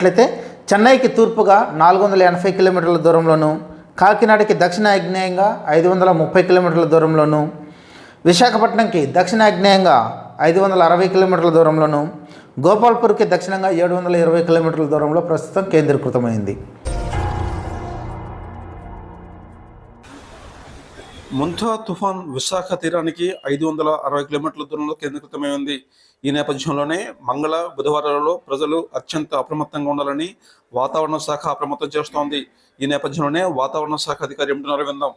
అట్లయితే చెన్నైకి తూర్పుగా 480 కిలోమీటర్ల దూరంలోను, కాకినాడకి దక్షిణ ఆగ్నేయంగా 530 కిలోమీటర్ల దూరంలోను, విశాఖపట్నంకి దక్షిణ ఆగ్నేయంగా 560 కిలోమీటర్ల దూరంలోను, గోపాల్పూర్కి దక్షిణంగా 720 కిలోమీటర్ల దూరంలో ప్రస్తుతం కేంద్రీకృతమైంది. ముంతా తుఫాన్ విశాఖ తీరానికి 560 కిలోమీటర్ల దూరంలో కేంద్రీకృతమై ఉంది. ఈ నేపథ్యంలోనే మంగళ, బుధవారాలలో ప్రజలు అత్యంత అప్రమత్తంగా ఉండాలని వాతావరణ శాఖ అప్రమత్తం చేస్తోంది. ఈ నేపథ్యంలోనే వాతావరణ శాఖ అధికారి ఏమంటున్నారో విందాం.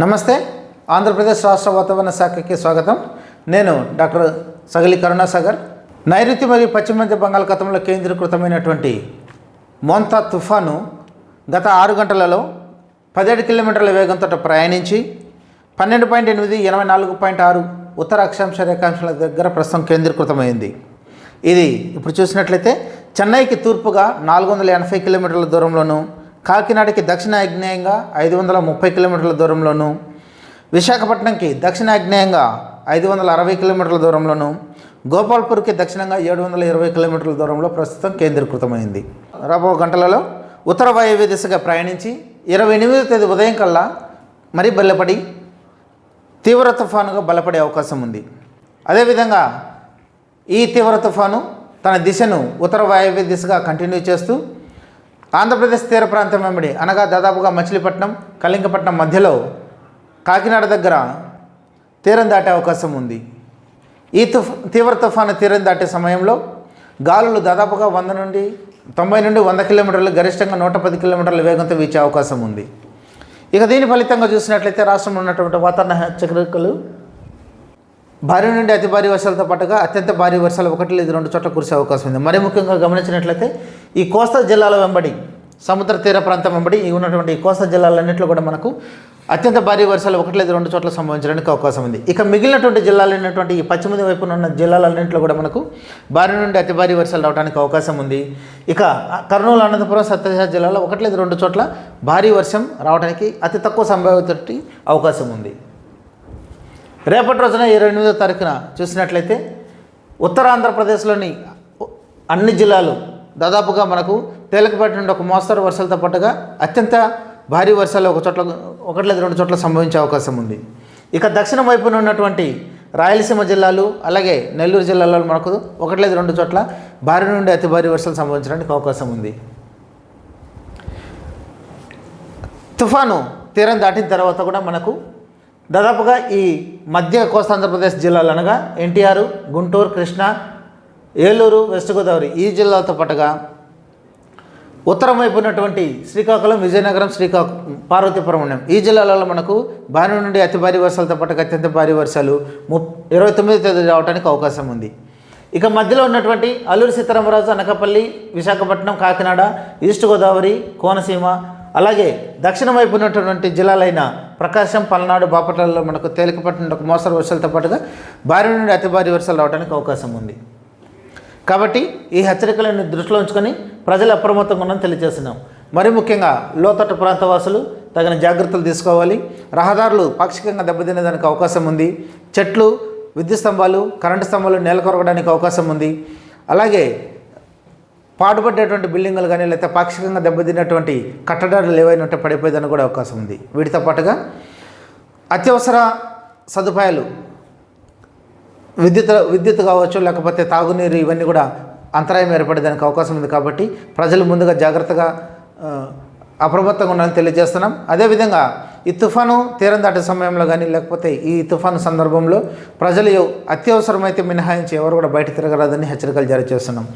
నమస్తే, ఆంధ్రప్రదేశ్ రాష్ట్ర వాతావరణ శాఖకి స్వాగతం. నేను డాక్టర్ సగలి కరుణాసాగర్. నైరుతి మరియు పశ్చిమ మధ్య బంగాళాఖాతంలో కేంద్రీకృతమైనటువంటి మోంతా తుఫాను గత 6 గంటలలో 17 కిలోమీటర్ల వేగంతో ప్రయాణించి 12.8, 84.6 ఉత్తర అక్షాంశ రేఖాంశాల దగ్గర ప్రస్తుతం కేంద్రీకృతమైంది. ఇది ఇప్పుడు చూసినట్లయితే చెన్నైకి తూర్పుగా 480 కిలోమీటర్ల దూరంలోను, కాకినాడకి దక్షిణ ఆగ్నేయంగా 530 కిలోమీటర్ల దూరంలోను, విశాఖపట్నంకి దక్షిణ ఆగ్నేయంగా 560 కిలోమీటర్ల దూరంలోను, గోపాల్పూర్కి దక్షిణంగా 720 కిలోమీటర్ల దూరంలో ప్రస్తుతం కేంద్రీకృతమైంది. రాబో గంటలలో ఉత్తర వాయువ్య దిశగా ప్రయాణించి 28వ తేదీ ఉదయం కల్లా మరీ బలపడి తీవ్ర తుఫానుగా బలపడే అవకాశం ఉంది. అదేవిధంగా ఈ తీవ్ర తుఫాను తన దిశను ఉత్తర వాయువ్య దిశగా కంటిన్యూ చేస్తూ ఆంధ్రప్రదేశ్ తీర ప్రాంతం వెంబడి అనగా దాదాపుగా మచిలీపట్నం, కళింగపట్నం మధ్యలో కాకినాడ దగ్గర తీరం దాటే అవకాశం ఉంది. ఈ తీవ్ర తుఫాను తీరం దాటే సమయంలో గాలులు దాదాపుగా 90 నుండి 100 కిలోమీటర్లు, గరిష్టంగా 110 కిలోమీటర్ల వేగంతో వీచే అవకాశం ఉంది. ఇక దీని ఫలితంగా చూసినట్లయితే రాష్ట్రంలో ఉన్నటువంటి వాతావరణ హెచ్చరికలు భారీ నుండి అతి భారీ వర్షాలతో పాటుగా అత్యంత భారీ వర్షాలు 1 లేదా 2 చోట్ల కురిసే అవకాశం ఉంది. మరీ ముఖ్యంగా గమనించినట్లయితే ఈ కోస్తా జిల్లాల వెంబడి, సముద్ర తీర ప్రాంతం వెంబడి ఉన్నటువంటి ఈ కోస్తా జిల్లాలన్నింటిలో కూడా మనకు అత్యంత భారీ వర్షాలు 1 లేదా 2 చోట్ల సంభవించడానికి అవకాశం ఉంది. ఇక మిగిలినటువంటి జిల్లాలు అయినటువంటి ఈ పశ్చిమ వైపున ఉన్న జిల్లాలన్నింటిలో కూడా మనకు భారీ నుండి అతి భారీ వర్షాలు రావడానికి అవకాశం ఉంది. ఇక కర్నూలు, అనంతపురం, సత్యసాయి జిల్లాలో 1 లేదా 2 చోట్ల భారీ వర్షం రావడానికి అతి తక్కువ సంభావ్యత అవకాశం ఉంది. రేపటి రోజున 28వ తారీఖున చూసినట్లయితే ఉత్తరాంధ్రప్రదేశ్లోని అన్ని జిల్లాలు దాదాపుగా మనకు తేలికపాటి నుండి ఒక మోస్తరు వర్షాలతో పాటుగా అత్యంత భారీ వర్షాలు 1 లేదా 2 చోట్ల సంభవించే అవకాశం ఉంది. ఇక దక్షిణం వైపున ఉన్నటువంటి రాయలసీమ జిల్లాలు, అలాగే నెల్లూరు జిల్లాలో మనకు 1 లేదా 2 చోట్ల భారీ నుండి అతి భారీ వర్షాలు సంభవించడానికి అవకాశం ఉంది. తుఫాను తీరం దాటిన తర్వాత కూడా మనకు దాదాపుగా ఈ మధ్య కోస్తాంధ్రప్రదేశ్ జిల్లాలు అనగా ఎన్టీఆర్, గుంటూరు, కృష్ణా, ఏలూరు, వెస్ట్ గోదావరి ఈ జిల్లాలతో పాటుగా ఉత్తరం వైపు ఉన్నటువంటి శ్రీకాకుళం, విజయనగరం, పార్వతీపురం ఈ జిల్లాలలో మనకు భారీ నుండి అతి భారీ వర్షాలతో పాటు అత్యంత భారీ వర్షాలు 29వ తేదీ రావడానికి అవకాశం ఉంది. ఇక మధ్యలో ఉన్నటువంటి అల్లూరి సీతారామరాజు, అనకాపల్లి, విశాఖపట్నం, కాకినాడ, ఈస్ట్ గోదావరి, కోనసీమ, అలాగే దక్షిణం వైపు ఉన్నటువంటి జిల్లాలైన ప్రకాశం, పల్నాడు, బాపట్లలో మనకు తేలికపాటి నుండి ఒక మోస్తరు వర్షాలతో పాటుగా భారీ నుండి అతి భారీ వర్షాలు రావడానికి అవకాశం ఉంది. కాబట్టి ఈ హెచ్చరికలను దృష్టిలో ఉంచుకొని ప్రజలు అప్రమత్తంగా ఉన్నారని తెలియజేస్తున్నాం. మరి ముఖ్యంగా లోతట్టు ప్రాంత వాసులు తగిన జాగ్రత్తలు తీసుకోవాలి. రహదారులు పాక్షికంగా దెబ్బతినేదానికి అవకాశం ఉంది. చెట్లు, విద్యుత్ స్తంభాలు, కరెంటు స్తంభాలు నేలకొరగడానికి అవకాశం ఉంది. అలాగే పాడుపడ్డేటువంటి బిల్డింగులు కానీ లేకపోతే పాక్షికంగా దెబ్బతిన్నటువంటి కట్టడాలు ఏవైనా ఉంటే పడిపోయేదానికి కూడా అవకాశం ఉంది. వీటితో పాటుగా అత్యవసర సదుపాయాలు విద్యుత్ కావచ్చు, లేకపోతే తాగునీరు, ఇవన్నీ కూడా అంతరాయం ఏర్పడేదానికి అవకాశం ఉంది. కాబట్టి ప్రజలు ముందుగా జాగ్రత్తగా అప్రమత్తంగా ఉండాలని తెలియజేస్తున్నాం. అదేవిధంగా ఈ తుఫాను తీరం దాటే సమయంలో కానీ లేకపోతే ఈ తుఫాను సందర్భంలో ప్రజలు అత్యవసరమైతే మినహాయించి ఎవరు కూడా బయట తిరగరాదని హెచ్చరికలు జారీ చేస్తున్నాం.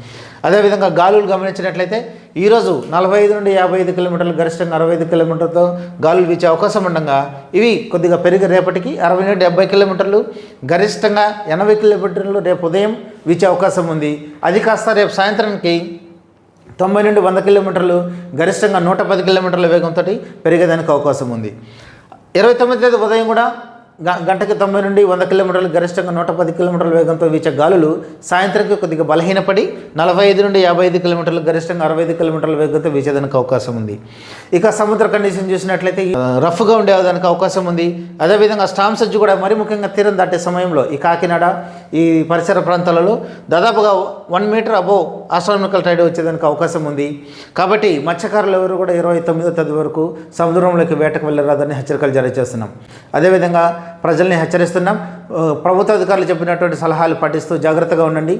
అదేవిధంగా గాలులు గమనించినట్లయితే ఈరోజు 45 నుండి 55 కిలోమీటర్లు, గరిష్టంగా 65 కిలోమీటర్లతో గాలులు వీచే అవకాశం ఉండగా ఇవి కొద్దిగా పెరిగి రేపటికి 60 నుండి 70 కిలోమీటర్లు, గరిష్టంగా 80 కిలోమీటర్లు రేపు ఉదయం వీచే అవకాశం ఉంది. అది కాస్త రేపు సాయంత్రానికి 90 నుండి 100 కిలోమీటర్లు, గరిష్టంగా 110 కిలోమీటర్ల వేగంతో పెరిగేదానికి అవకాశం ఉంది. 29వ తేదీ ఉదయం కూడా గంటకి 90 నుండి 100 కిలోమీటర్లు, గరిష్టంగా 110 కిలోమీటర్ల వేగంతో వీచే గాలులు సాయంత్రంకి కొద్దిగా బలహీనపడి 45 నుండి 55 కిలోమీటర్లు, గరిష్టంగా 65 కిలోమీటర్ల వేగంతో వీచేదానికి అవకాశం ఉంది. ఇక సముద్ర కండిషన్ చూసినట్లయితే రఫ్గా ఉండేదానికి అవకాశం ఉంది. అదేవిధంగా స్టామ్ సజ్జు కూడా మరి ముఖ్యంగా తీరం దాటే సమయంలో ఈ కాకినాడ ఈ పరిసర ప్రాంతాలలో దాదాపుగా 1 మీటర్ అబోవ్ ఆస్ట్రానమికల్ టైడ్ వచ్చేదానికి అవకాశం ఉంది. కాబట్టి మత్స్యకారులు ఎవరు కూడా 29వ తేదీ వరకు సముద్రంలోకి వేటకు వెళ్ళరాదని హెచ్చరికలు జారీ చేస్తున్నాం. అదేవిధంగా ప్రజల్ని హెచ్చరిస్తున్నాం. ప్రభుత్వ అధికారులు చెప్పినటువంటి సలహాలు పాటిస్తూ జాగ్రత్తగా ఉండండి.